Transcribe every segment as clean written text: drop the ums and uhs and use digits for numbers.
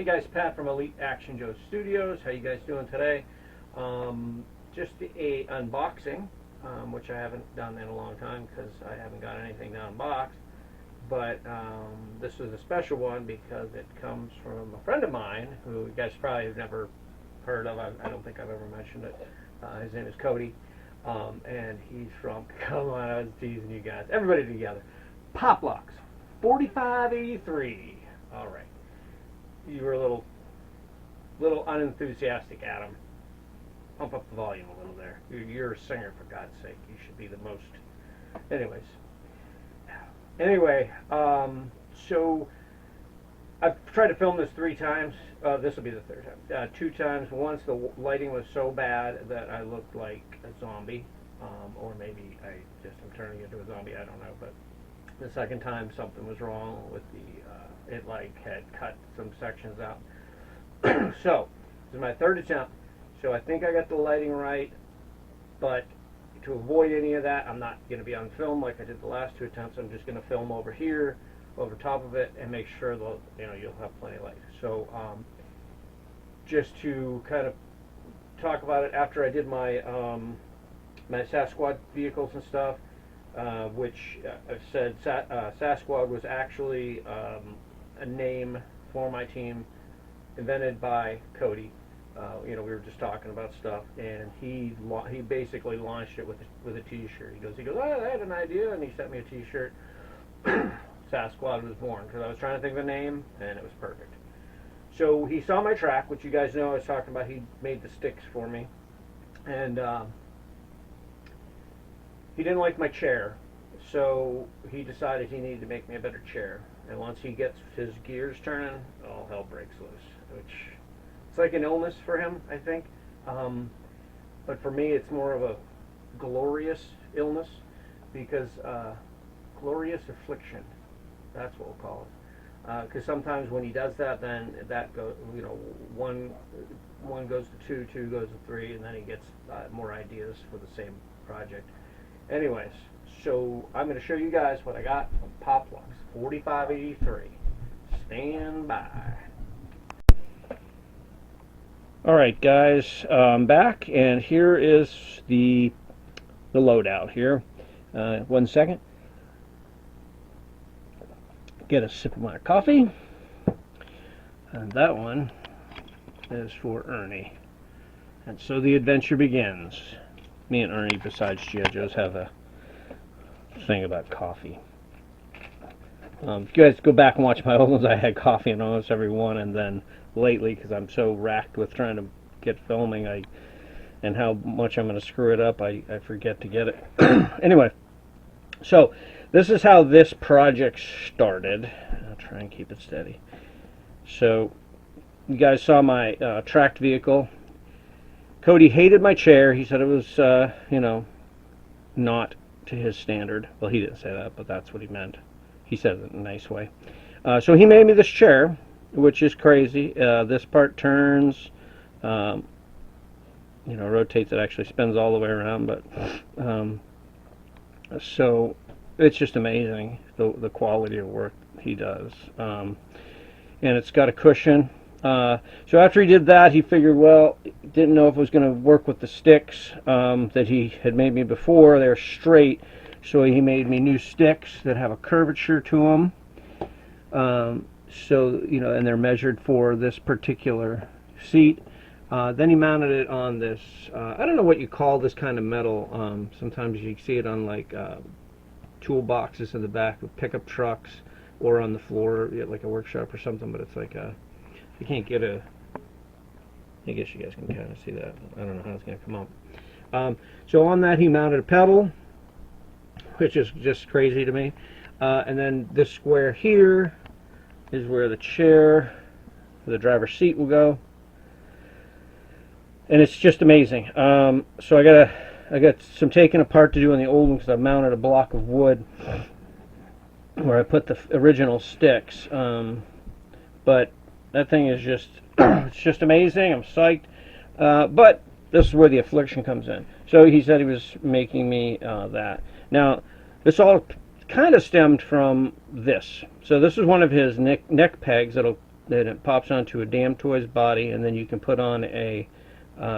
Hey guys, Pat from Elite Action Joe Studios. How you guys doing today? Just a unboxing, which I haven't done in a long time because I haven't got anything to unbox. But this is a special one because it comes from a friend of mine who you guys probably have never heard of. I don't think I've ever mentioned it. His name is Cody, and he's from, come on, I was teasing you guys. Everybody together. Poplocks4583. All right. You were a little unenthusiastic, Adam. Pump up the volume a little there. You're a singer, for God's sake. You should be the most. Anyway, so I've tried to film this 3 times. This will be the 3rd time. 2 times. Once the lighting was so bad that I looked like a zombie, or maybe I just am turning into a zombie. I don't know. But the 2nd time, something was wrong with the. It like had cut some sections out. So this is my 3rd attempt. So I think I got the lighting right, but to avoid any of that, I'm not going to be on film like I did the last 2 attempts. I'm just going to film over here, over top of it, and make sure that you'll have plenty of light. So just to kind of talk about it, after I did my my Sasquatch vehicles and stuff, which I've said Sasquatch was actually a name for my team invented by Cody. We were just talking about stuff, and he basically launched it with a T-shirt. He goes, I had an idea, and he sent me a T-shirt. Sasquatch was born, because I was trying to think of a name, and it was perfect. So he saw my track, which you guys know I was talking about. He made the sticks for me, and he didn't like my chair, so he decided he needed to make me a better chair. And once he gets his gears turning, all hell breaks loose, which it's like an illness for him, I think. But for me, it's more of a glorious illness, because glorious affliction, that's what we'll call it. Because sometimes when he does that, then that goes, one goes to 2, 2 goes to 3, and then he gets more ideas for the same project. Anyways, so I'm going to show you guys what I got from Poplocks4583. Stand by. Alright guys, I'm back, and here is the loadout here. 1 second. Get a sip of my coffee. And that one is for Ernie. And so the adventure begins. Me and Ernie, besides G.I. Joe's, have a thing about coffee. If you guys go back and watch my old ones, I had coffee in almost every one, and then lately, because I'm so racked with trying to get filming, and how much I'm going to screw it up, I forget to get it. Anyway, so this is how this project started. I'll try and keep it steady. So you guys saw my tracked vehicle. Cody hated my chair. He said it was, not to his standard. Well, he didn't say that, but that's what he meant. He said it in a nice way. So he made me this chair, which is crazy. This part turns, rotates. It actually spins all the way around. But so it's just amazing the quality of work he does. And it's got a cushion. So after he did that, he figured, well, didn't know if it was going to work with the sticks that he had made me before. They're straight, so he made me new sticks that have a curvature to them. And they're measured for this particular seat. Then he mounted it on this, I don't know what you call this kind of metal. Sometimes you see it on like toolboxes in the back of pickup trucks, or on the floor, like a workshop or something, but it's like you can't get a, I guess you guys can kind of see that. I don't know how it's going to come up. So on that he mounted a pedal, which is just crazy to me. And then this square here is where the chair, the driver's seat will go. And it's just amazing. So I got some taking apart to do on the old one, because I mounted a block of wood where I put the original sticks. But that thing is just, it's just amazing. I'm psyched. But this is where the affliction comes in. So he said he was making me that. Now, this all kind of stemmed from this. So this is one of his neck pegs that'll then it pops onto a Damn Toys body, and then you can put on a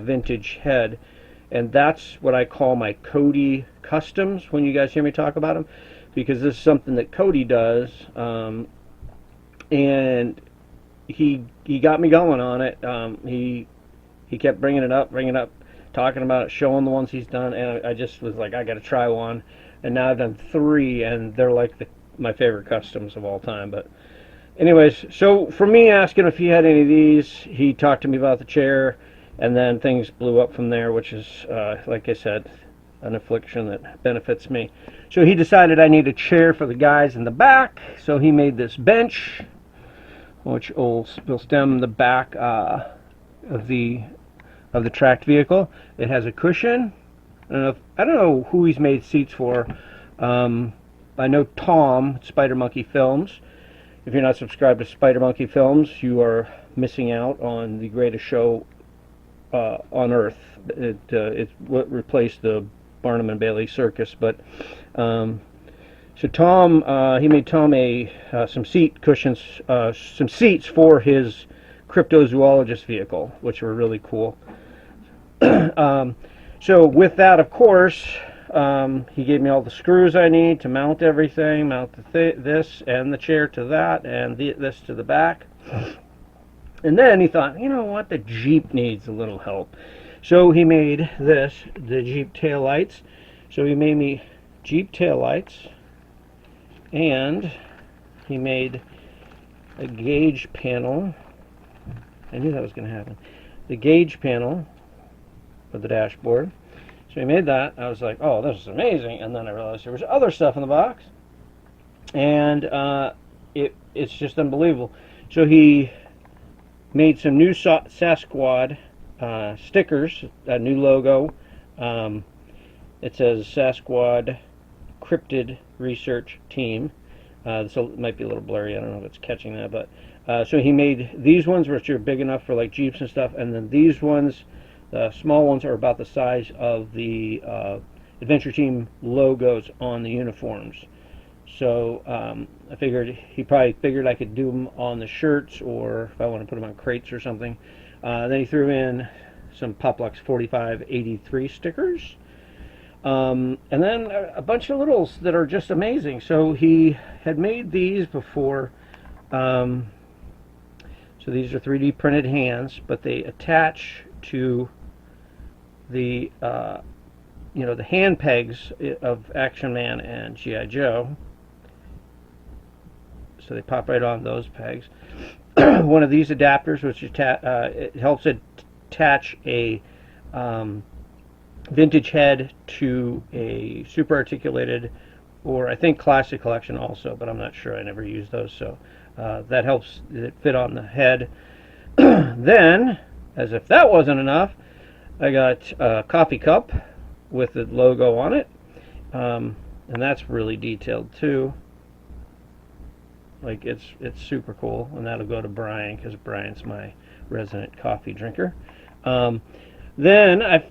vintage head. And that's what I call my Cody customs when you guys hear me talk about them, because this is something that Cody does, and he got me going on it. He kept bringing it up, talking about it, showing the ones he's done, and I just was like, I got to try one. And now I've done 3, and they're like my favorite customs of all time. But anyways, so for me asking if he had any of these, he talked to me about the chair, and then things blew up from there, which is, like I said, an affliction that benefits me. So he decided I need a chair for the guys in the back, so he made this bench, which will stem the back of the tracked vehicle. It has a cushion. I don't know who he's made seats for. I know Tom, SpiderMonkeyFilms. If you're not subscribed to SpiderMonkeyFilms, you are missing out on the greatest show on Earth. It's what replaced the Barnum and Bailey circus. But so Tom, he made Tom some seat cushions, some seats for his cryptozoologist vehicle, which were really cool. So with that, of course, he gave me all the screws I need to mount everything, mount this and the chair to that, and this to the back. And then he thought, you know what, the Jeep needs a little help. So he made the Jeep tail lights. So he made me Jeep tail lights, and he made a gauge panel. I knew that was going to happen. The gauge panel for the dashboard. So he made that. I was like, oh, this is amazing. And then I realized there was other stuff in the box, and it's just unbelievable. So he made some new Sasquatch stickers, a new logo. It says Sasquatch Cryptid Research Team. So it might be a little blurry. I don't know if it's catching that, but so he made these ones, which are big enough for like Jeeps and stuff, and then these ones, the small ones, are about the size of the Adventure Team logos on the uniforms. So I figured he probably figured I could do them on the shirts, or if I want to put them on crates or something. Then he threw in some Poplocks4583 stickers. And then a bunch of littles that are just amazing. So he had made these before. So these are 3D printed hands, but they attach to the the hand pegs of Action Man and G.I. Joe. So they pop right on those pegs. One of these adapters, which it helps attach a vintage head to a super articulated, or I think classic collection also, but I'm not sure. I never used those, so that helps it fit on the head. Then, as if that wasn't enough, I got a coffee cup with the logo on it, and that's really detailed too. Like it's super cool, and that'll go to Brian, because Brian's my resident coffee drinker. Then I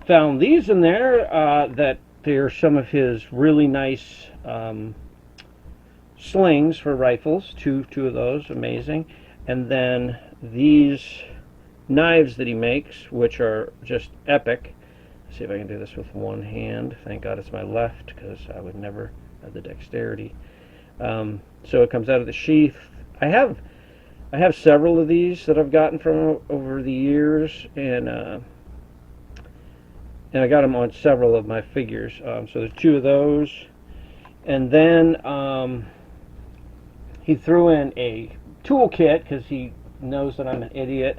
found these in there that they're some of his really nice slings for rifles. Two of those, amazing. And then these knives that he makes, which are just epic. Let's see if I can do this with one hand. Thank God it's my left, because I would never have the dexterity. So it comes out of the sheath. I have several of these that I've gotten from over the years, and I got them on several of my figures. So there's 2 of those, and then he threw in a toolkit because he knows that I'm an idiot.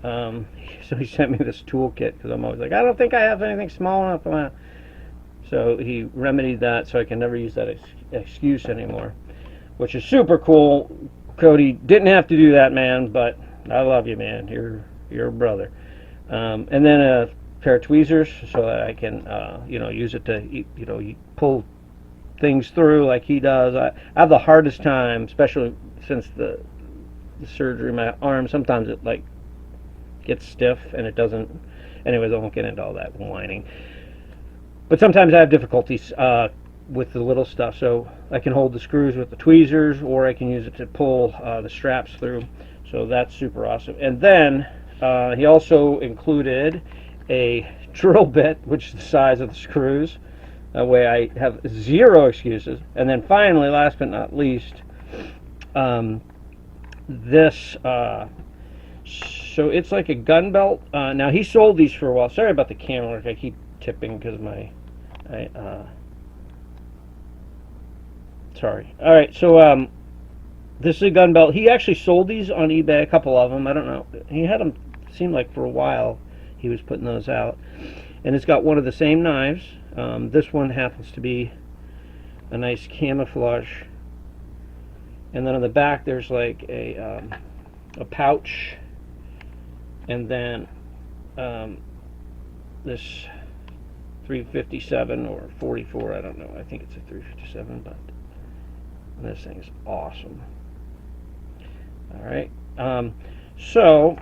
So he sent me this toolkit, because I'm always like, I don't think I have anything small enough. So he remedied that, so I can never use that excuse anymore, which is super cool. Cody, didn't have to do that, man, but I love you, man. You're a brother. And then a pair of tweezers, so that I can use it to pull things through like he does. I have the hardest time, especially since the surgery in my arm. Sometimes it like gets stiff and it doesn't. Anyways, I won't get into all that whining. But sometimes I have difficulties with the little stuff, so I can hold the screws with the tweezers, or I can use it to pull the straps through. So that's super awesome. And then he also included a drill bit, which is the size of the screws. That way I have zero excuses. And then finally, last but not least, this, so it's like a gun belt. Now he sold these for a while. Sorry about the camera work. I keep tipping because sorry. All right, so this is a gun belt. He actually sold these on eBay, a couple of them. I don't know. He had them, seemed like for a while he was putting those out. And it's got one of the same knives. This one happens to be a nice camouflage. And then on the back there's like a pouch. And then this 357 or 44, I don't know. I think it's a 357, but this thing is awesome. All right. So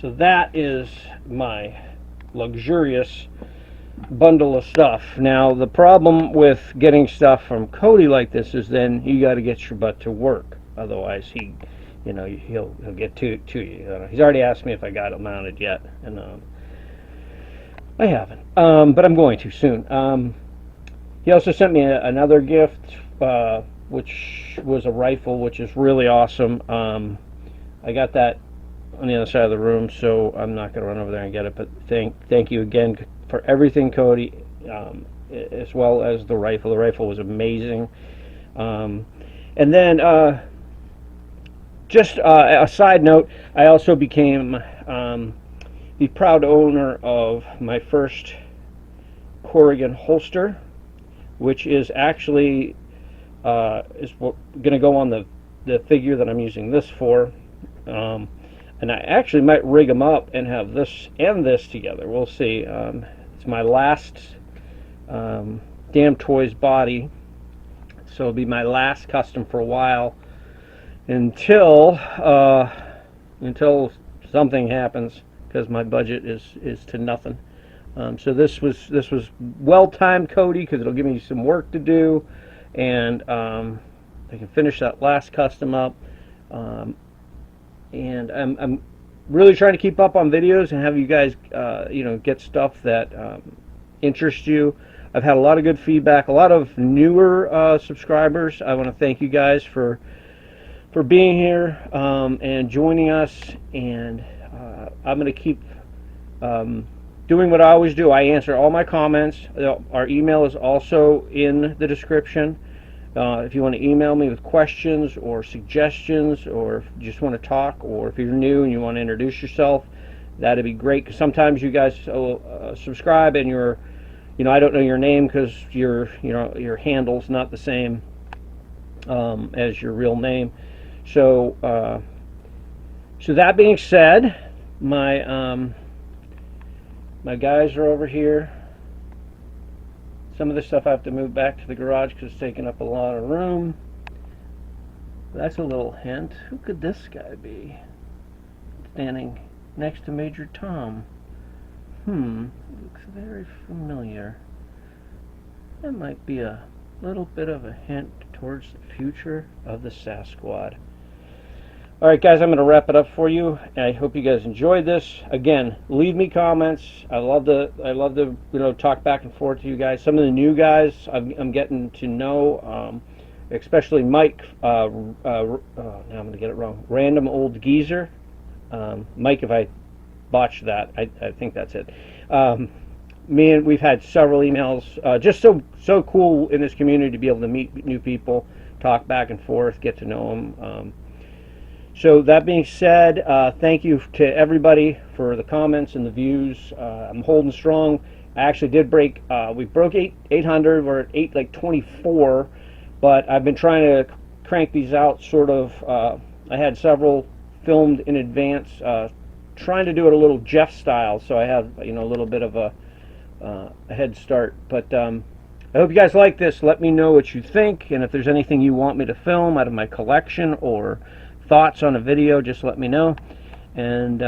that is my luxurious bundle of stuff. Now the problem with getting stuff from Cody like this is then you got to get your butt to work. Otherwise he'll get to you. He's already asked me if I got it mounted yet, and I haven't. But I'm going to soon. He also sent me another gift, which was a rifle, which is really awesome. I got that on the other side of the room, so I'm not going to run over there and get it. But thank you again for everything, Cody, as well as the rifle. The rifle was amazing. And then just a side note, I also became the proud owner of my first Corrigan holster, which is actually is going to go on the figure that I'm using this for. And I actually might rig them up and have this and this together. We'll see. It's my last Damn Toys body, so it'll be my last custom for a while until something happens, because my budget is to nothing. So this was well timed, Cody, because it'll give me some work to do, and I can finish that last custom up. And I'm really trying to keep up on videos and have you guys get stuff that interests you. I've had a lot of good feedback, a lot of newer subscribers. I want to thank you guys for being here and joining us, and I'm going to keep doing what I always do. I answer all my comments. Our email is also in the description. If you want to email me with questions or suggestions, or if you just want to talk, or if you're new and you want to introduce yourself, that'd be great, because sometimes you guys subscribe and I don't know your name because your handle's not the same as your real name. So that being said, my guys are over here. Some of this stuff I have to move back to the garage because it's taking up a lot of room. That's a little hint. Who could this guy be? Standing next to Major Tom. Looks very familiar. That might be a little bit of a hint towards the future of the Sasquatch. Alright guys, I'm going to wrap it up for you. I hope you guys enjoyed this. Again, leave me comments. I love to talk back and forth to you guys. Some of the new guys I'm getting to know, especially Mike. Now I'm going to get it wrong. Random Old Geezer. Mike, if I botched that, I think that's it. We've had several emails. Just so cool in this community to be able to meet new people, talk back and forth, get to know them. So that being said, thank you to everybody for the comments and the views. I'm holding strong. I actually did break, we broke 800, we're at 824, but I've been trying to crank these out sort of, I had several filmed in advance, trying to do it a little Jeff style, so I have, a little bit of a head start. But I hope you guys like this. Let me know what you think, and if there's anything you want me to film out of my collection or thoughts on a video, just let me know. And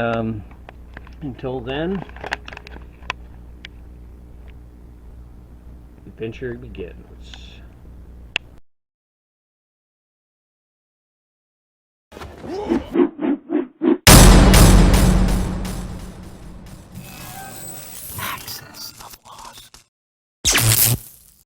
until then, adventure begins.